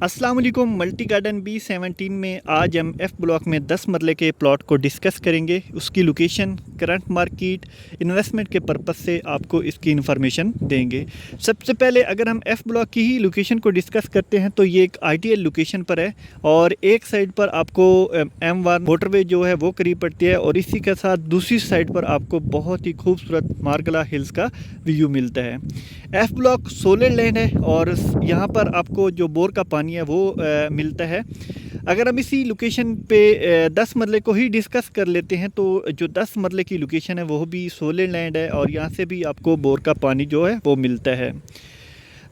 अस्सलाम वालेकुम। Multi garden B17 में आज हम एफ़ ब्लॉक में 10 मरले के प्लॉट को डिस्कस करेंगे। उसकी लोकेशन, करंट मार्केट, इन्वेस्टमेंट के पर्पस से आपको इसकी इन्फॉर्मेशन देंगे। सबसे पहले अगर हम एफ़ ब्लॉक की ही लोकेशन को डिस्कस करते हैं तो ये एक आइडियल लोकेशन पर है और एक साइड पर आपको M1 मोटरवे जो है वो करीब पड़ती है और इसी के साथ दूसरी साइड पर आपको बहुत ही खूबसूरत मार्गला हिल्स का व्यू मिलता है। एफ़ ब्लॉक सोलर लैंड है और यहाँ पर आपको जो बोर का पानी है वो मिलता है। अगर हम इसी लोकेशन पे 10 मरले को ही डिस्कस कर लेते हैं तो जो 10 मरले की लोकेशन है वो भी सोलर लैंड है और यहाँ से भी आपको बोर का पानी जो है वो मिलता है।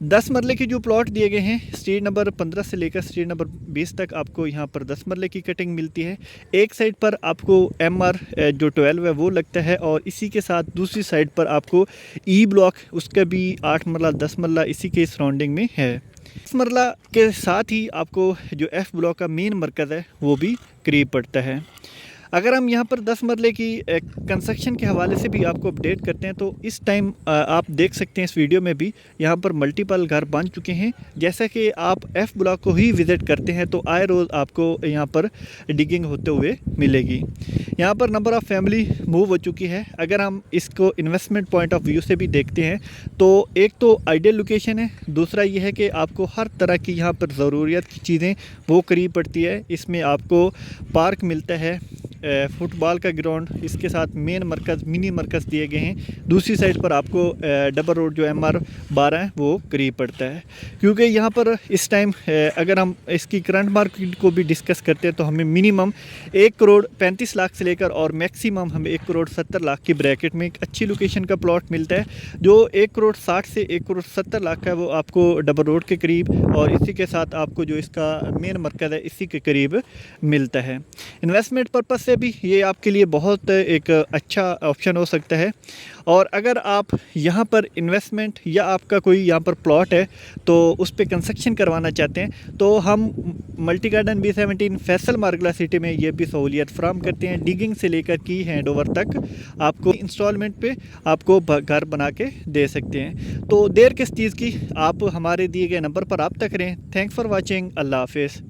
10 मरले के जो प्लॉट दिए गए हैं स्ट्रीट नंबर 15 से लेकर स्ट्रीट नंबर 20 तक आपको यहाँ पर 10 मरले की कटिंग मिलती है। एक साइड पर आपको MR जो 12 है वो लगता है और इसी के साथ दूसरी साइड पर आपको E ब्लॉक उसका भी 8 मरला 10 मरला इसी के सराउंडिंग में है। 10 मरला के साथ ही आपको जो एफ़ ब्लॉक का मेन मरकज़ है वो भी करीब पड़ता है। अगर हम यहाँ पर 10 मरले की कंस्ट्रक्शन के हवाले से भी आपको अपडेट करते हैं तो इस टाइम आप देख सकते हैं इस वीडियो में भी यहाँ पर मल्टीपल घर बन चुके हैं। जैसा कि आप एफ़ ब्लॉक को ही विज़िट करते हैं तो आए रोज़ आपको यहाँ पर डिगिंग होते हुए मिलेगी। यहाँ पर नंबर ऑफ़ फैमिली मूव हो चुकी है। अगर हम इसको इन्वेस्टमेंट पॉइंट ऑफ व्यू से भी देखते हैं तो एक तो आइडियल लोकेशन है, दूसरा ये है कि आपको हर तरह की यहाँ पर ज़रूरियत की चीज़ें वो करीब पड़ती है। इसमें आपको पार्क मिलता है, फुटबॉल का ग्राउंड, इसके साथ मेन मरकज़ मिनी मरकज़ दिए गए हैं। दूसरी साइड पर आपको डबल रोड जो MR12 है वो करीब पड़ता है। क्योंकि यहाँ पर इस टाइम अगर हम इसकी करंट मार्केट को भी डिस्कस करते हैं तो हमें मिनिमम 1 करोड़ 35 लाख से लेकर और मैक्सिमम हमें 1 करोड़ 70 लाख की ब्रैकेट में एक अच्छी लोकेशन का प्लॉट मिलता है। जो 1 करोड़ 60 से 1 करोड़ 70 लाख का है वो आपको डबल रोड के करीब और इसी के साथ आपको जो इसका मेन मरकज़ है इसी के करीब मिलता है। इन्वेस्टमेंट पर्पस से भी ये आपके लिए बहुत एक अच्छा ऑप्शन हो सकता है। और अगर आप यहाँ पर इन्वेस्टमेंट या आपका कोई यहाँ पर प्लॉट है तो उस पर कंस्ट्रक्शन करवाना चाहते हैं तो हम मल्टी गार्डन B17 फैसल मार्गला सिटी में ये भी सहूलियत फ्राहम करते हैं। डिगिंग से लेकर की हैंडओवर तक आपको इंस्टॉलमेंट पे आपको घर बना के दे सकते हैं। तो देर किस चीज़ की, आप हमारे दिए गए नंबर पर रब्ता करें। Thanks for watching. अल्लाह हाफिज़।